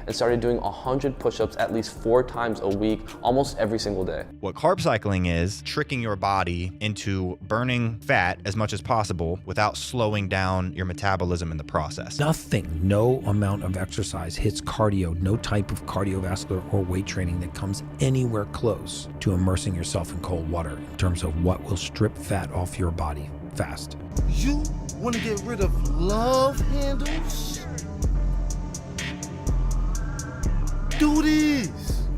and started doing 100 push-ups at least 4 times a week, almost every single day. What carb cycling is tricking your body into burning fat as much as possible without slowing down your metabolism in the process. Nothing, no amount of exercise hits cardio, no type of cardiovascular or weight training that comes anywhere close to immersing yourself in cold water in terms of what will strip fat off your body fast. You want to get rid of love handles? Do this!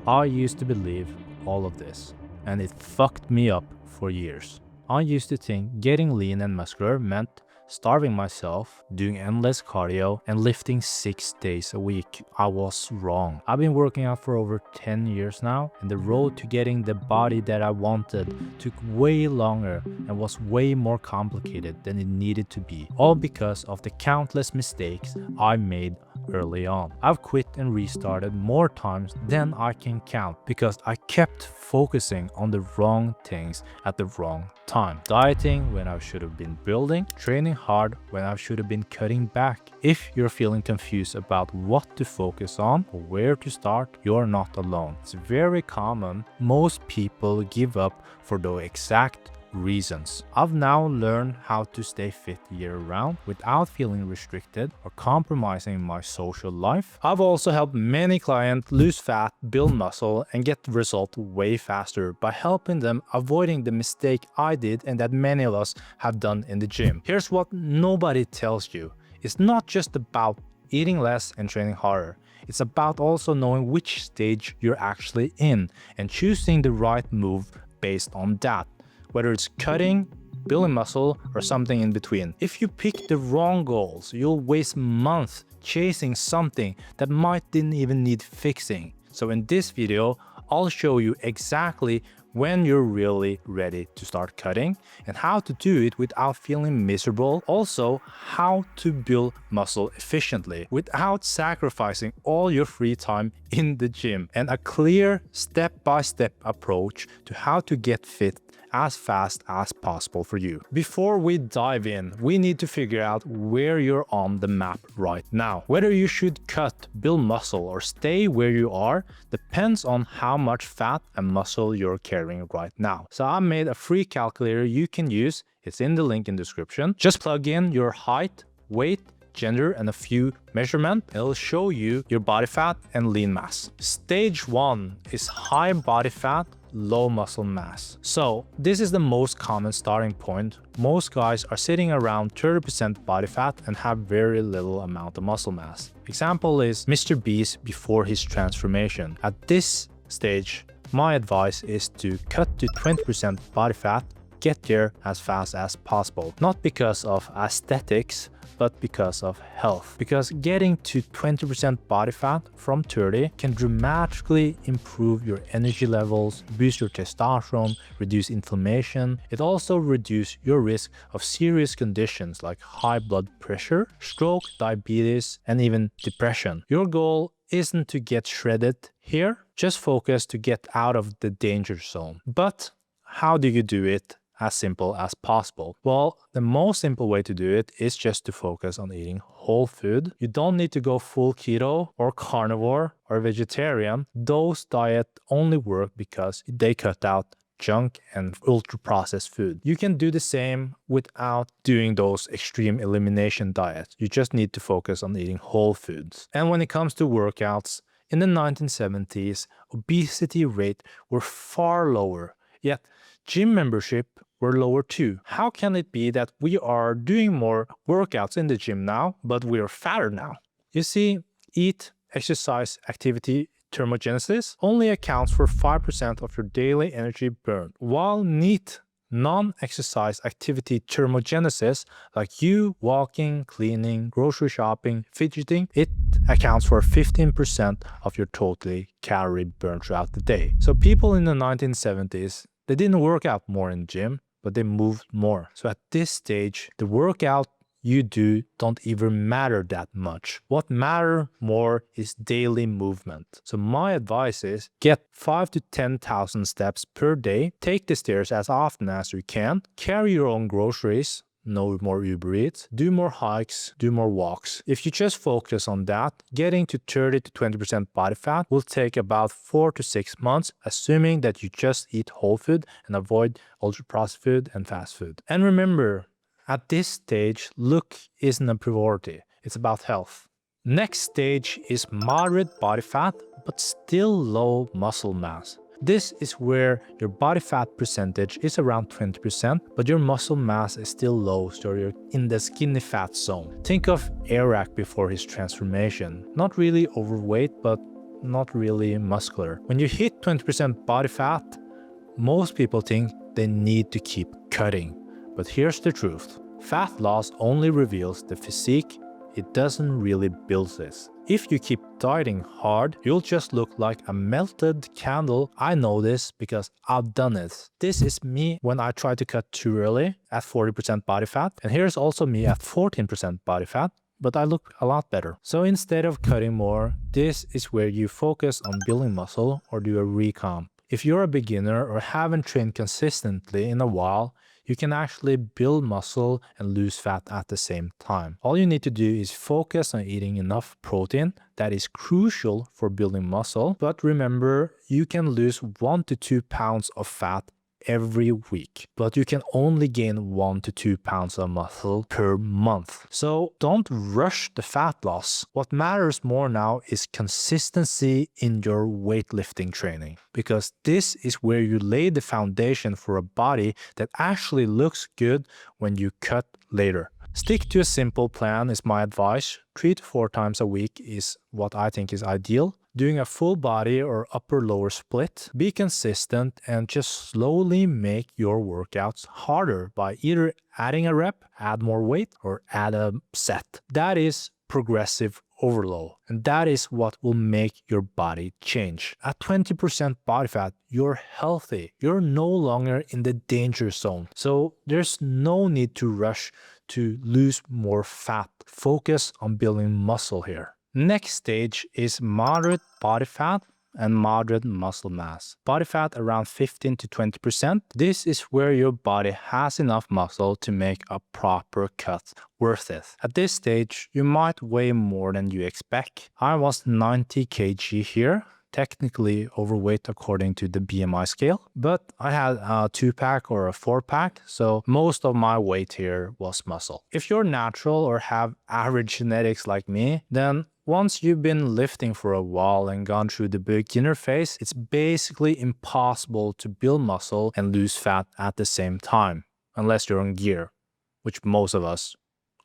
I used to believe all of this, and it fucked me up for years. I used to think getting lean and muscular meant starving myself, doing endless cardio, and lifting 6 days a week. I was wrong. I've been working out for over 10 years now, and the road to getting the body that I wanted took way longer and was way more complicated than it needed to be, all because of the countless mistakes I made early on. I've quit and restarted more times than I can count because I kept focusing on the wrong things at the wrong time. Dieting when I should have been building, training hard when I should have been cutting back. If you're feeling confused about what to focus on or where to start, you're not alone. It's very common. Most people give up for the exact reasons. I've now learned how to stay fit year-round without feeling restricted or compromising my social life. I've also helped many clients lose fat, build muscle, and get the result way faster by helping them avoiding the mistake I did and that many of us have done in the gym. Here's what nobody tells you. It's not just about eating less and training harder. It's about also knowing which stage you're actually in and choosing the right move based on that. Whether it's cutting, building muscle, or something in between. If you pick the wrong goals, you'll waste months chasing something that didn't even need fixing. So in this video, I'll show you exactly when you're really ready to start cutting and how to do it without feeling miserable. Also, how to build muscle efficiently without sacrificing all your free time in the gym, and a clear step-by-step approach to how to get fit as fast as possible for you. Before we dive in, we need to figure out where you're on the map right now. Whether you should cut, build muscle, or stay where you are depends on how much fat and muscle you're carrying right now. So I made a free calculator you can use. It's in the link in the description. Just plug in your height, weight, gender, and a few measurements. It'll show you your body fat and lean mass. Stage 1 is high body fat, low muscle mass. So this is the most common starting point. Most guys are sitting around 30% body fat and have very little amount of muscle mass. Example is Mr. Beast before his transformation. At this stage, my advice is to cut to 20% body fat, get there as fast as possible. Not because of aesthetics, but because of health. Because getting to 20% body fat from 30 can dramatically improve your energy levels, boost your testosterone, reduce inflammation. It also reduces your risk of serious conditions like high blood pressure, stroke, diabetes, and even depression. Your goal isn't to get shredded here, just focus to get out of the danger zone. But how do you do it as simple as possible? Well, the most simple way to do it is just to focus on eating whole food. You don't need to go full keto or carnivore or vegetarian. Those diets only work because they cut out junk and ultra-processed food. You can do the same without doing those extreme elimination diets. You just need to focus on eating whole foods. And when it comes to workouts, in the 1970s, obesity rate were far lower, yet gym membership were lower too. How can it be that we are doing more workouts in the gym now, but we are fatter now? You see, eat, exercise, activity, thermogenesis only accounts for 5% of your daily energy burn, while NEAT, non-exercise activity thermogenesis, like you walking, cleaning, grocery shopping, fidgeting, it accounts for 15% of your total calorie burn throughout the day. So people in the 1970s, they didn't work out more in the gym, but they moved more. So at this stage, the workout you do don't even matter that much. What matters more is daily movement. So my advice is get 5 to 10,000 steps per day. Take the stairs as often as you can. Carry your own groceries. no more Uber Eats, do more hikes, do more walks. If you just focus on that, getting to 30 to 20% body fat will take about 4 to 6 months, assuming that you just eat whole food and avoid ultra-processed food and fast food. And remember, at this stage, look isn't a priority. It's about health. Next stage is moderate body fat, but still low muscle mass. This is where your body fat percentage is around 20%, but your muscle mass is still low, so you're in the skinny fat zone. Think of Eric before his transformation. Not really overweight, but not really muscular. When you hit 20% body fat, most people think they need to keep cutting. But here's the truth. Fat loss only reveals the physique. It doesn't really build this. If you keep dieting hard, you'll just look like a melted candle. I know this because I've done it. This is me when I try to cut too early at 40% body fat. And here's also me at 14% body fat, but I look a lot better. So instead of cutting more, this is where you focus on building muscle or do a recomp. If you're a beginner or haven't trained consistently in a while, you can actually build muscle and lose fat at the same time. All you need to do is focus on eating enough protein. That is crucial for building muscle. But remember, you can lose 1 to 2 pounds of fat every week, but you can only gain 1 to 2 pounds of muscle per month. So don't rush the fat loss. What matters more now is consistency in your weightlifting training, because this is where you lay the foundation for a body that actually looks good when you cut later. Stick to a simple plan is my advice. 3 to 4 times a week is what I think is ideal. Doing a full body or upper-lower split, be consistent and just slowly make your workouts harder by either adding a rep, add more weight, or add a set. That is progressive overload, and that is what will make your body change. At 20% body fat, you're healthy. You're no longer in the danger zone. So there's no need to rush to lose more fat. Focus on building muscle here. Next stage is moderate body fat and moderate muscle mass. Body fat around 15 to 20%. This is where your body has enough muscle to make a proper cut worth it. At this stage, you might weigh more than you expect. I was 90 kg here. Technically overweight according to the BMI scale, but I had a 2-pack or a 4-pack, so most of my weight here was muscle. If you're natural or have average genetics like me, then once you've been lifting for a while and gone through the beginner phase, it's basically impossible to build muscle and lose fat at the same time, unless you're on gear, which most of us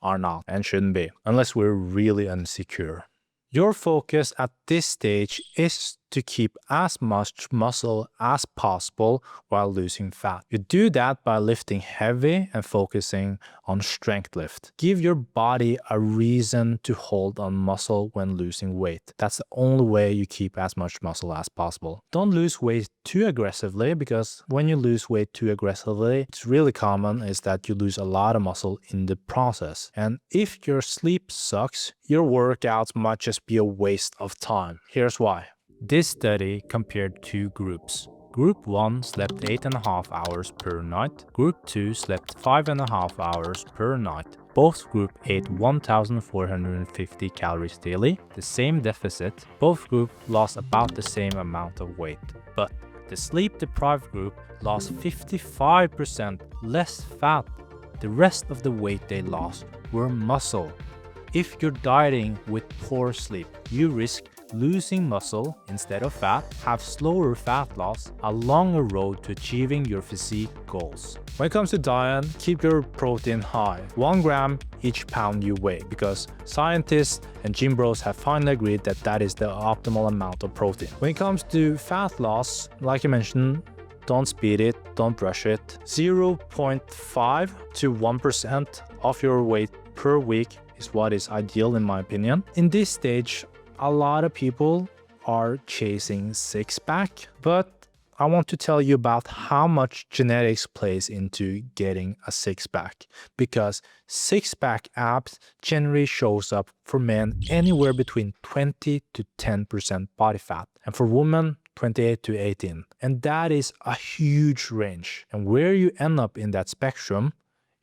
are not and shouldn't be, unless we're really insecure. Your focus at this stage is to keep as much muscle as possible while losing fat. You do that by lifting heavy and focusing on strength lift. Give your body a reason to hold on muscle when losing weight. That's the only way you keep as much muscle as possible. Don't lose weight too aggressively, because when you lose weight too aggressively, it's really common is that you lose a lot of muscle in the process. And if your sleep sucks, your workouts might just be a waste of time. Here's why. This study compared 2 groups. Group 1 slept 8.5 hours per night. Group 2 slept 5.5 hours per night. Both groups ate 1,450 calories daily, the same deficit. Both groups lost about the same amount of weight. But the sleep-deprived group lost 55% less fat. The rest of the weight they lost were muscle. If you're dieting with poor sleep, you risk losing muscle instead of fat, have slower fat loss, a longer road to achieving your physique goals. When it comes to diet, keep your protein high, 1 gram each pound you weigh, because scientists and gym bros have finally agreed that that is the optimal amount of protein. When it comes to fat loss, like I mentioned, don't speed it, don't rush it. 0.5 to 1% of your weight per week is what is ideal in my opinion. In this stage, a lot of people are chasing 6-pack, but I want to tell you about how much genetics plays into getting a 6-pack, because 6-pack abs generally shows up for men anywhere between 20 to 10% body fat, and for women 28 to 18. And that is a huge range. And where you end up in that spectrum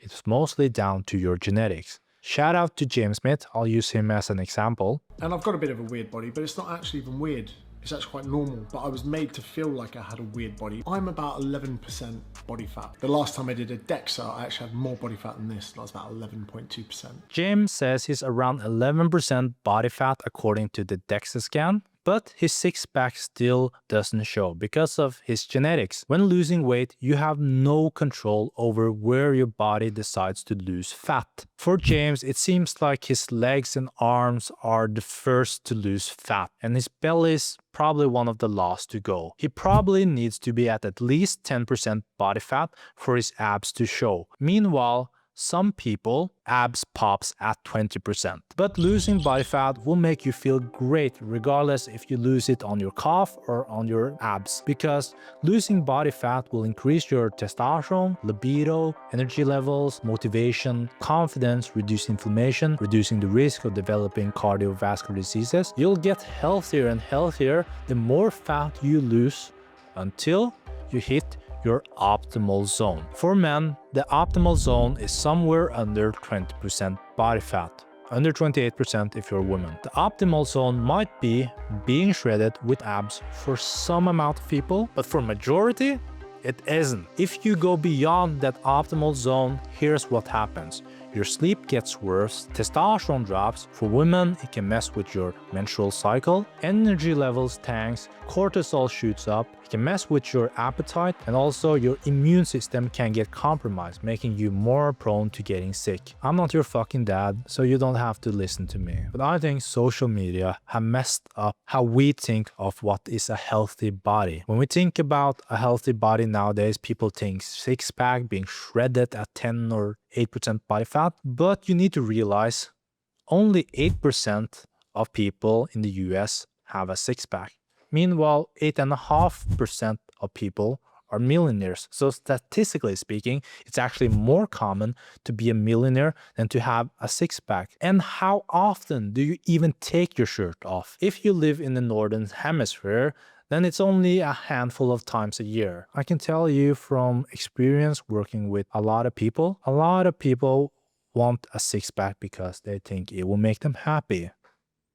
It's mostly down to your genetics. Shout out to James Smith, I'll use him as an example. And I've got a bit of a weird body, but it's not actually even weird. It's actually quite normal, but I was made to feel like I had a weird body. I'm about 11% body fat. The last time I did a DEXA, I actually had more body fat than this. That was about 11.2%. James says he's around 11% body fat according to the DEXA scan, but his six-pack still doesn't show because of his genetics. When losing weight, you have no control over where your body decides to lose fat. For James, it seems like his legs and arms are the first to lose fat, and his belly is probably one of the last to go. He probably needs to be at least 10% body fat for his abs to show. Meanwhile, some people, abs pops at 20%. But losing body fat will make you feel great regardless if you lose it on your calf or on your abs, because losing body fat will increase your testosterone, libido, energy levels, motivation, confidence, reduce inflammation, reducing the risk of developing cardiovascular diseases. You'll get healthier and healthier the more fat you lose until you hit your optimal zone. For men, the optimal zone is somewhere under 20% body fat, under 28% if you're a woman. The optimal zone might be being shredded with abs for some amount of people, but for majority, it isn't. If you go beyond that optimal zone, here's what happens. Your sleep gets worse, testosterone drops. For women, it can mess with your menstrual cycle, energy levels tanks, cortisol shoots up, it can mess with your appetite, and also your immune system can get compromised, making you more prone to getting sick. I'm not your fucking dad, so you don't have to listen to me. But I think social media have messed up how we think of what is a healthy body. When we think about a healthy body nowadays, people think six-pack, being shredded at 10 or 8% body fat, but you need to realize only 8% of people in the US have a six-pack. Meanwhile, 8.5% of people are millionaires. So statistically speaking, it's actually more common to be a millionaire than to have a six-pack. And how often do you even take your shirt off? If you live in the Northern Hemisphere, then it's only a handful of times a year. I can tell you from experience working with a lot of people want a six-pack because they think it will make them happy.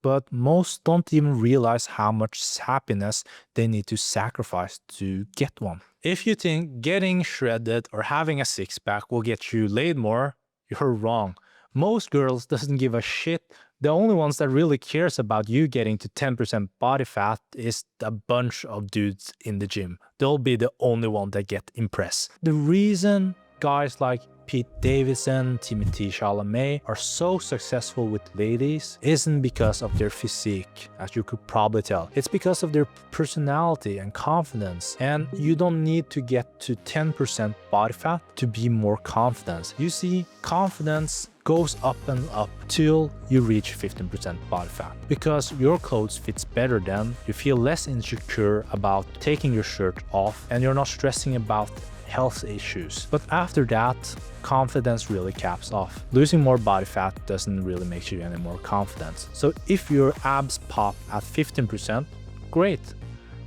But most don't even realize how much happiness they need to sacrifice to get one. If you think getting shredded or having a six-pack will get you laid more, you're wrong. Most girls doesn't give a shit. The only ones that really cares about you getting to 10% body fat is a bunch of dudes in the gym. They'll be the only one that get impressed. The reason guys like Pete Davidson, Timothée Chalamet are so successful with ladies isn't because of their physique, as you could probably tell. It's because of their personality and confidence. And you don't need to get to 10% body fat to be more confident. You see, confidence goes up and up till you reach 15% body fat. Because your clothes fits better then, you feel less insecure about taking your shirt off, and you're not stressing about health issues. But after that, confidence really caps off. Losing more body fat doesn't really make you any more confident. So if your abs pop at 15%, great.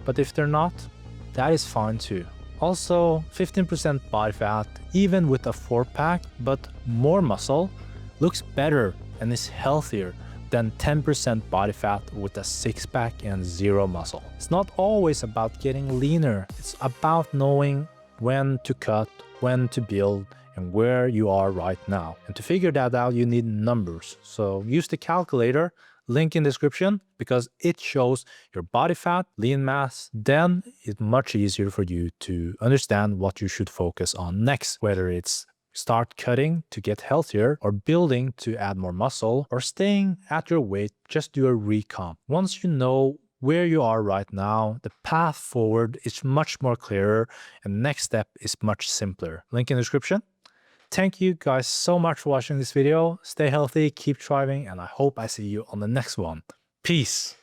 But if they're not, that is fine too. Also, 15% body fat, even with a 4-pack but more muscle, looks better and is healthier than 10% body fat with a 6-pack and 0 muscle. It's not always about getting leaner. It's about knowing when to cut, when to build, and where you are right now. And to figure that out, you need numbers. So use the calculator, link in description, because it shows your body fat, lean mass. Then it's much easier for you to understand what you should focus on next, whether it's start cutting to get healthier, or building to add more muscle, or staying at your weight, just do a recomp. Once you know where you are right now, the path forward is much more clearer, and the next step is much simpler. Link in the description. Thank you guys so much for watching this video. Stay healthy, keep thriving, and I hope I see you on the next one. Peace.